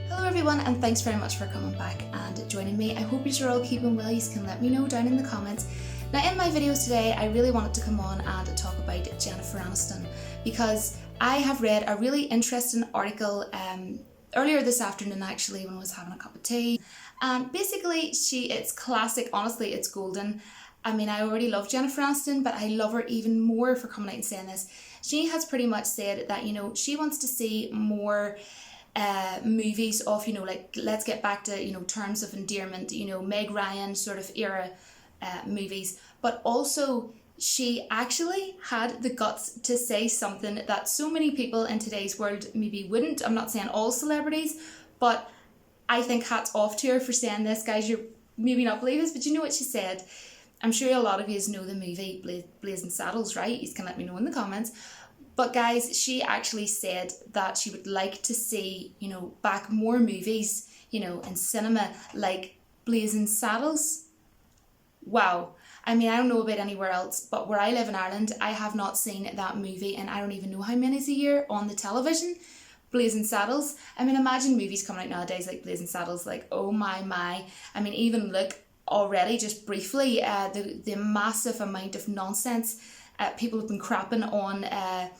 Hello everyone, and thanks very much for coming back and joining me. I hope you're all keeping well. You can let me know down in the comments. Now in my videos today, I really wanted to come on and talk about Jennifer Aniston because I have read a really interesting article earlier this afternoon actually when I was having a cup of tea. And basically it's classic, honestly it's golden. I mean, I already love Jennifer Aniston, but I love her even more for coming out and saying this. She has pretty much said that, she wants to see more movies of, like, let's get back to, terms of endearment, Meg Ryan sort of era movies. But also, she actually had the guts to say something that so many people in today's world maybe wouldn't. I'm not saying all celebrities, but I think hats off to her for saying this. Guys, you're maybe not believe this, but you know what she said? I'm sure a lot of you know the movie Blazing Saddles, right? You can let me know in the comments. But guys, she actually said that she would like to see, back more movies, in cinema, like Blazing Saddles. Wow. I mean, I don't know about anywhere else, but where I live in Ireland, I have not seen that movie, and I don't even know how many's a year on the television. Blazing Saddles. I mean, imagine movies coming out nowadays like Blazing Saddles, like, oh my. I mean, even look already, just briefly, the massive amount of nonsense people have been crapping on,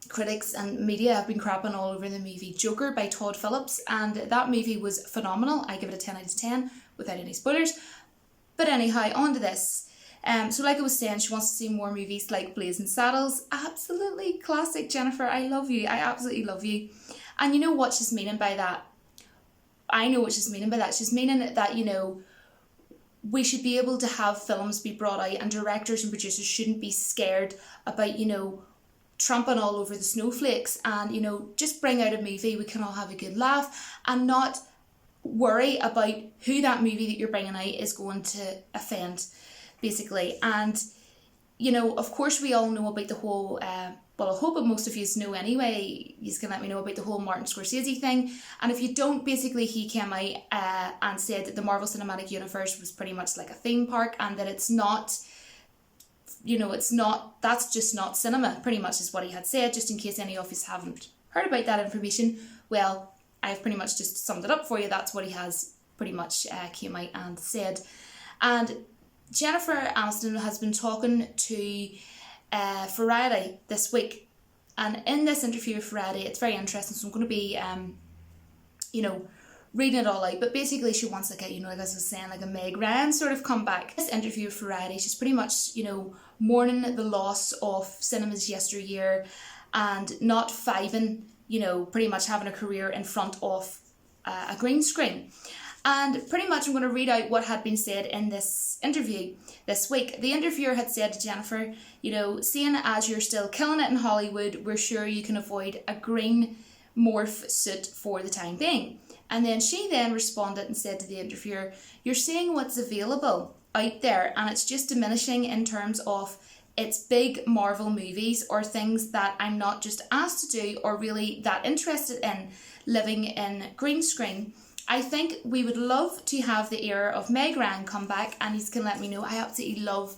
critics and media have been crapping all over the movie Joker by Todd Phillips, and that movie was phenomenal. I give it a 10 out of 10 without any spoilers. But anyhow, on to this. So like I was saying, she wants to see more movies like Blazing Saddles. Absolutely classic, Jennifer. I love you. I absolutely love you. And you know what she's meaning by that? I know what she's meaning by that. She's meaning that, we should be able to have films be brought out, and directors and producers shouldn't be scared about, tramping all over the snowflakes, and, just bring out a movie we can all have a good laugh and not worry about who that movie that you're bringing out is going to offend, basically. And, of course we all know about the whole, well, I hope that most of you know anyway, you can let me know about the whole Martin Scorsese thing. And if you don't, basically he came out and said that the Marvel Cinematic Universe was pretty much like a theme park, and that it's not, that's just not cinema, pretty much is what he had said. Just in case any of you haven't heard about that information, well, I've pretty much just summed it up for you. That's what he has pretty much came out and said. And Jennifer Aniston has been talking to Variety this week, and in this interview with Variety, it's very interesting, so I'm going to be reading it all out. But basically she wants like a, like I was saying, like a Meg Ryan sort of comeback. This interview with Variety, she's pretty much mourning the loss of cinemas yesteryear and not fiving, pretty much having a career in front of a green screen. And pretty much I'm going to read out what had been said in this interview this week. The interviewer had said to Jennifer, seeing as you're still killing it in Hollywood, we're sure you can avoid a green morph suit for the time being. And then she then responded and said to the interviewer, you're seeing what's available out there, and it's just diminishing in terms of it's big Marvel movies or things that I'm not just asked to do or really that interested in living in green screen. I think we would love to have the era of Meg Ryan come back, and you can let me know. I absolutely love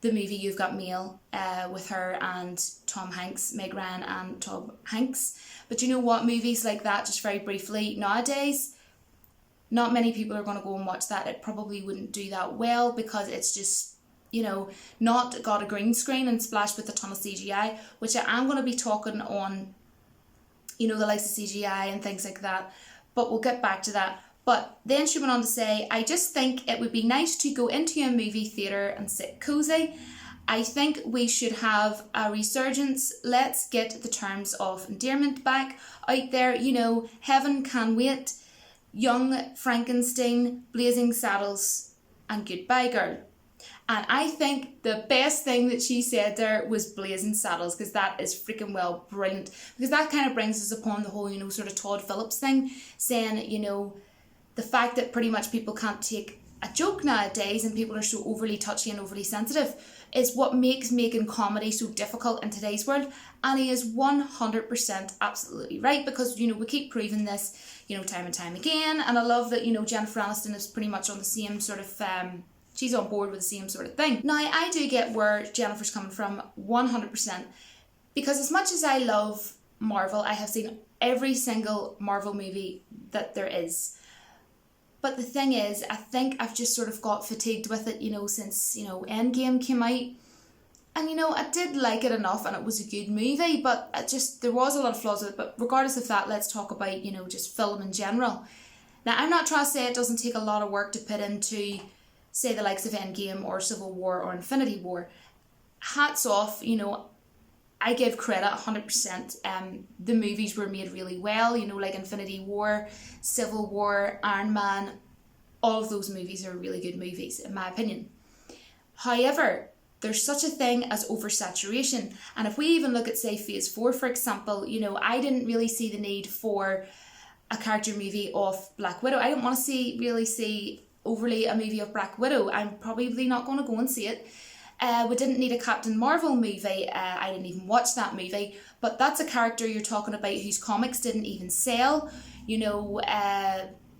the movie You've Got Mail with her and Tom Hanks, Meg Ryan and Tom Hanks. But you know what, movies like that, just very briefly, nowadays, not many people are going to go and watch that. It probably wouldn't do that well because it's just, not got a green screen and splashed with a ton of CGI, which I am going to be talking on, the likes of CGI and things like that. But we'll get back to that. But then she went on to say, I just think it would be nice to go into a movie theatre and sit cosy. I think we should have a resurgence. Let's get the terms of endearment back out there. Heaven Can Wait, Young Frankenstein, Blazing Saddles, and Goodbye Girl. And I think the best thing that she said there was Blazing Saddles, because that is freaking well brilliant. Because that kind of brings us upon the whole, sort of Todd Phillips thing, saying, the fact that pretty much people can't take a joke nowadays and people are so overly touchy and overly sensitive is what makes making comedy so difficult in today's world. And he is 100% absolutely right, because, we keep proving this, time and time again. And I love that, Jennifer Aniston is pretty much on the same sort of, she's on board with the same sort of thing. Now, I do get where Jennifer's coming from 100%, because as much as I love Marvel, I have seen every single Marvel movie that there is. But the thing is, I think I've just sort of got fatigued with it, since, Endgame came out. And, I did like it enough and it was a good movie, but there was a lot of flaws with it. But regardless of that, let's talk about, just film in general. Now, I'm not trying to say it doesn't take a lot of work to put into, say, the likes of Endgame or Civil War or Infinity War. Hats off, I give credit 100%. The movies were made really well, like Infinity War, Civil War, Iron Man. All of those movies are really good movies, in my opinion. However, there's such a thing as oversaturation. And if we even look at, say, Phase 4, for example, I didn't really see the need for a character movie of Black Widow. I didn't want to really see overly a movie of Black Widow. I'm probably not going to go and see it. We didn't need a Captain Marvel movie. I didn't even watch that movie. But that's a character you're talking about whose comics didn't even sell.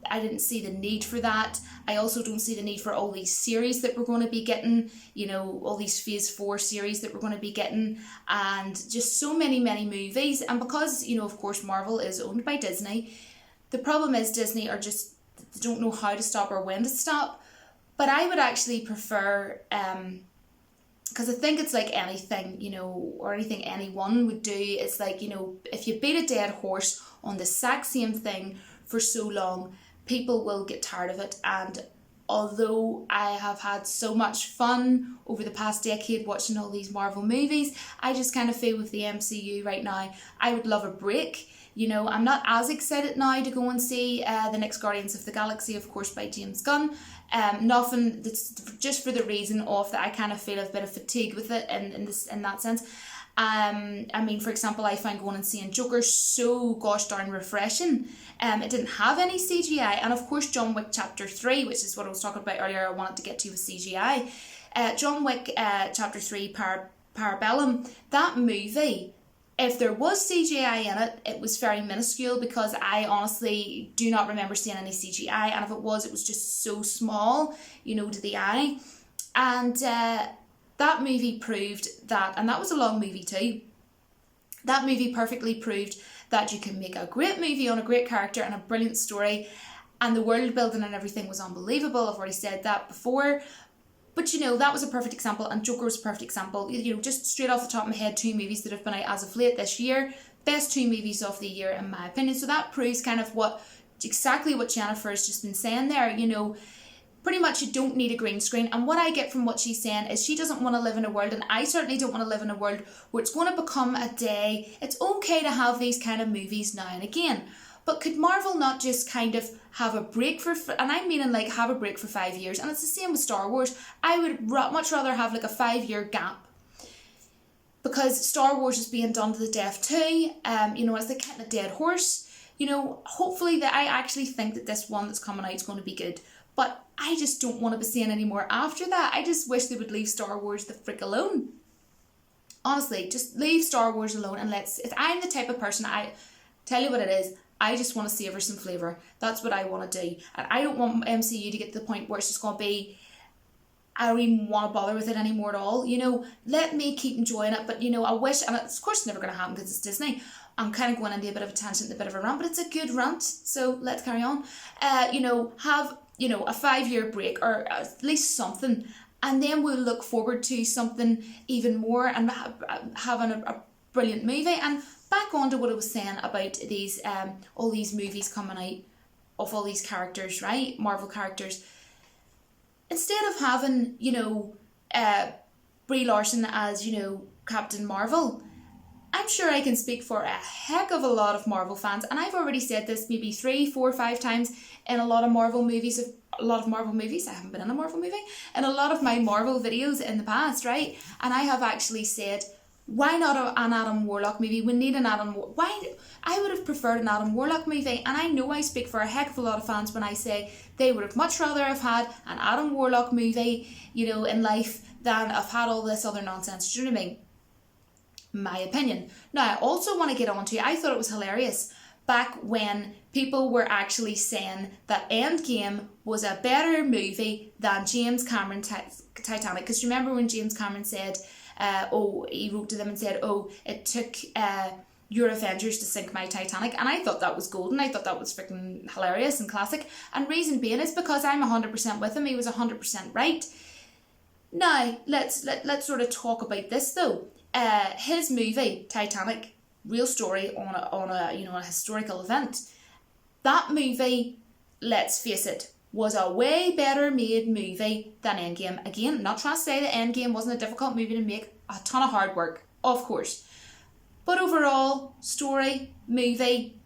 I didn't see the need for that. I also don't see the need for all these series that we're going to be getting, all these Phase 4 series that we're going to be getting, and just so many movies. And because, of course, Marvel is owned by Disney, the problem is Disney they don't know how to stop or when to stop. But I would actually prefer, because I think it's like anything, or anything anyone would do, it's like, if you beat a dead horse on the exact same thing for so long, people will get tired of it. And although I have had so much fun over the past decade watching all these Marvel movies, I just kind of feel with the MCU right now, I would love a break. I'm not as excited now to go and see the next Guardians of the Galaxy, of course, by James Gunn. Nothing, that's just for the reason of that I kind of feel a bit of fatigue with it in that sense. For example, I found going and seeing Joker so gosh darn refreshing. It didn't have any CGI, and of course John Wick Chapter 3, which is what I was talking about earlier, I wanted to get to with CGI. John Wick Chapter 3 Parabellum, that movie, if there was CGI in it, it was very minuscule, because I honestly do not remember seeing any CGI, and if it was just so small, to the eye. And that movie proved that, and that was a long movie too, that movie perfectly proved that you can make a great movie on a great character and a brilliant story, and the world building and everything was unbelievable. I've already said that before. But that was a perfect example, and Joker was a perfect example. Just straight off the top of my head, 2 movies that have been out as of late this year. Best 2 movies of the year, in my opinion. So that proves kind of exactly what Jennifer has just been saying there. Pretty much you don't need a green screen. And what I get from what she's saying is she doesn't want to live in a world, and I certainly don't want to live in a world where it's going to become a day. It's okay to have these kind of movies now and again. But could Marvel not just kind of have a break and I'm meaning like have a break for 5 years, and it's the same with Star Wars. I would much rather have like a 5-year gap, because Star Wars is being done to the death too. It's like hitting a dead horse. Hopefully that I actually think that this one that's coming out is going to be good, but I just don't want to be seeing any more after that. I just wish they would leave Star Wars the frick alone. Honestly, just leave Star Wars alone, and if I'm the type of person, I tell you what it is, I just want to savour some flavour. That's what I want to do. And I don't want MCU to get to the point where it's just going to be, I don't even want to bother with it anymore at all. Let me keep enjoying it. But, I wish, and of course it's never going to happen because it's Disney. I'm kind of going into a bit of a tangent, a bit of a rant, but it's a good rant. So let's carry on. Have, a 5-year break, or at least something. And then we'll look forward to something even more, and having a brilliant movie. And back on to what I was saying about these all these movies coming out of all these characters, right? Marvel characters. Instead of having, Brie Larson as, Captain Marvel, I'm sure I can speak for a heck of a lot of Marvel fans, and I've already said this maybe 3, 4, 5 times in a lot of Marvel movies. I haven't been in a Marvel movie. In a lot of my Marvel videos in the past, right? And I have actually said, why not an Adam Warlock movie? We need an I would have preferred an Adam Warlock movie, and I know I speak for a heck of a lot of fans when I say they would have much rather have had an Adam Warlock movie, in life, than have had all this other nonsense. Do you know what I mean? My opinion. Now, I also want to get on to, I thought it was hilarious back when people were actually saying that Endgame was a better movie than James Cameron's Titanic. Because remember when James Cameron said, he wrote to them and said, it took your Avengers to sink my Titanic, and I thought that was golden. I thought that was freaking hilarious and classic, and reason being is because I'm 100% with him. He was 100% right. Now let's sort of talk about this though. His movie Titanic, real story on a a historical event. That movie, let's face it, was a way better made movie than Endgame. Again, not trying to say that Endgame wasn't a difficult movie to make, a ton of hard work, of course. But overall, story, movie,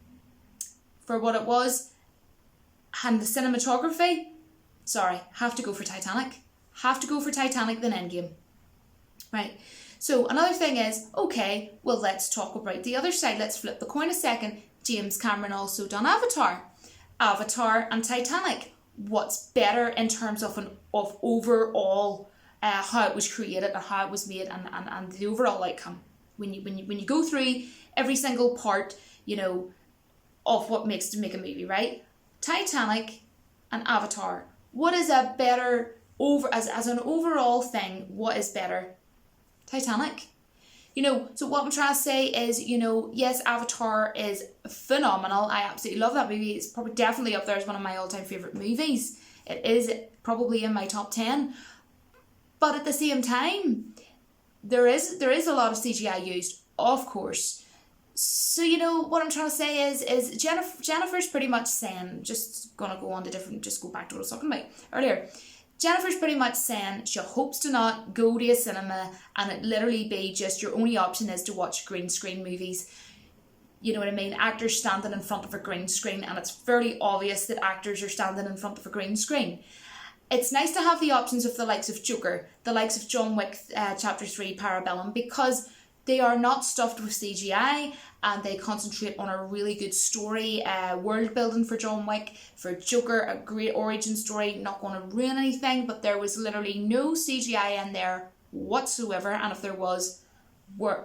for what it was, and the cinematography, sorry, have to go for Titanic. Have to go for Titanic than Endgame. Right. So another thing is, okay, well, let's talk about the other side. Let's flip the coin a second. James Cameron also done Avatar. Avatar and Titanic. What's better in terms of overall how it was created and how it was made and the overall outcome? When you go through every single part, of what makes to make a movie, right? Titanic and Avatar. What is a better as an overall thing? What is better? Titanic. So what I'm trying to say is, yes, Avatar is phenomenal. I absolutely love that movie. It's probably definitely up there as one of my all-time favourite movies. It is probably in my top 10. But at the same time, there is a lot of CGI used, of course. So, what I'm trying to say is Jennifer's pretty much saying, just go back to what I was talking about earlier. Jennifer's pretty much saying she hopes to not go to a cinema and it literally be just your only option is to watch green screen movies. You know what I mean? Actors standing in front of a green screen, and it's fairly obvious that actors are standing in front of a green screen. It's nice to have the options of the likes of Joker, the likes of John Wick Chapter 3 Parabellum, because they are not stuffed with CGI and they concentrate on a really good story, world building for John Wick. For Joker, a great origin story, not going to ruin anything, but there was literally no CGI in there whatsoever, and if there was,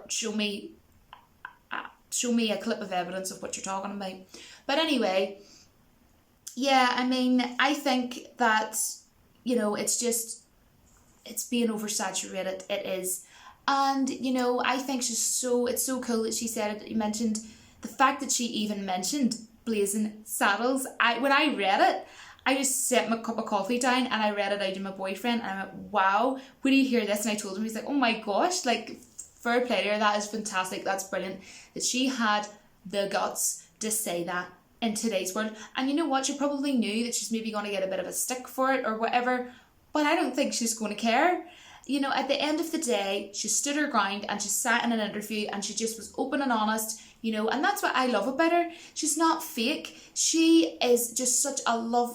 show me a clip of evidence of what you're talking about. But anyway, yeah, I think that, it's being oversaturated. It is. And, I think it's so cool that she said it. You mentioned the fact that she even mentioned Blazing Saddles. When I read it, I just set my cup of coffee down and I read it out to my boyfriend and I went, wow, when did you hear this? And I told him, he's like, oh my gosh, fair play to her, that is fantastic, that's brilliant. That she had the guts to say that in today's world. And you know what, she probably knew that she's maybe going to get a bit of a stick for it or whatever, but I don't think she's going to care. At the end of the day, she stood her ground and she sat in an interview and she just was open and honest, and that's what I love about her. She's not fake. She is just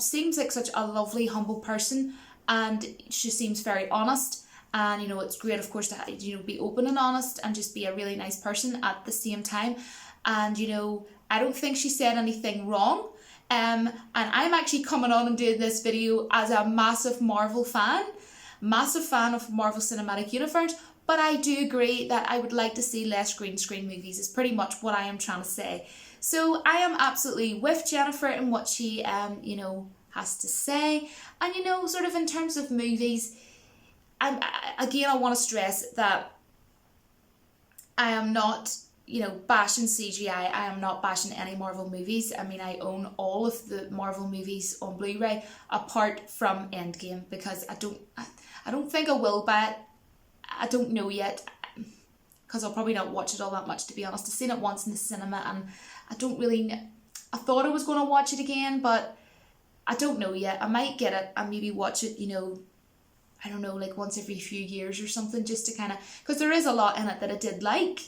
seems like such a lovely, humble person, and she seems very honest. And, it's great, of course, to, be open and honest and just be a really nice person at the same time. And, I don't think she said anything wrong. And I'm actually coming on and doing this video as a massive Marvel fan of Marvel Cinematic Universe, but I do agree that I would like to see less green screen movies is pretty much what I am trying to say. So I am absolutely with Jennifer in what she, has to say. And, sort of in terms of movies, I want to stress that I am not, bashing CGI. I am not bashing any Marvel movies. I own all of the Marvel movies on Blu-ray apart from Endgame because I don't think I will buy it. I don't know yet because I'll probably not watch it all that much, to be honest. I've seen it once in the cinema and I thought I was going to watch it again, but I don't know yet. I might get it and maybe watch it, I don't know, once every few years or something, just to kind of, because there is a lot in it that I did like.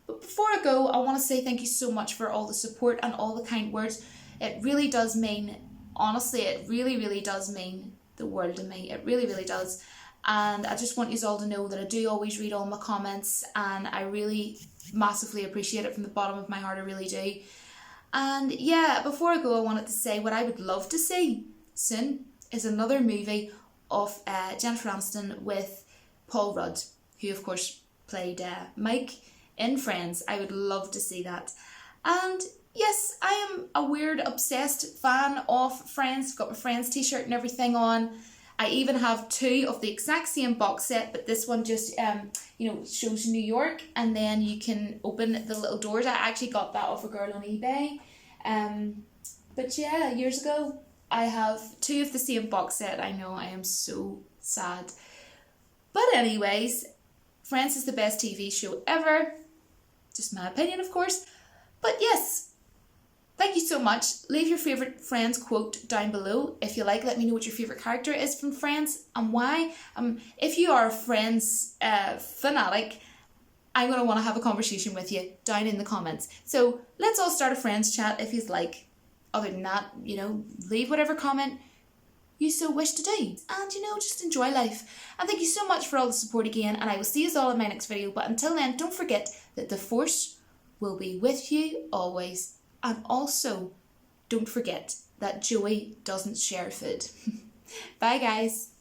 But before I go, I want to say thank you so much for all the support and all the kind words. It really does mean, honestly, it really, really does mean the world to me. It really, really does. And I just want you all to know that I do always read all my comments and I really massively appreciate it from the bottom of my heart. I really do. And yeah, before I go, I wanted to say what I would love to see soon is another movie of Jennifer Aniston with Paul Rudd, who of course played Mike in Friends. I would love to see that. And yes, I am a weird obsessed fan of Friends. I've got my Friends t-shirt and everything on. I even have 2 of the exact same box set, but this one just shows New York, and then you can open the little doors. I actually got that off a girl on eBay. But yeah, years ago, I have 2 of the same box set. I know, I am so sad. But anyways, Friends is the best TV show ever. Just my opinion, of course. But yes, thank you so much. Leave your favourite Friends quote down below. If you like, let me know what your favourite character is from Friends and why. If you are a Friends fanatic, I'm going to want to have a conversation with you down in the comments. So let's all start a Friends chat if you'd like. Other than that, leave whatever comment you so wish to do. And, just enjoy life. And thank you so much for all the support again. And I will see you all in my next video. But until then, don't forget that the Force will be with you always. And also, don't forget that Joey doesn't share food. Bye, guys.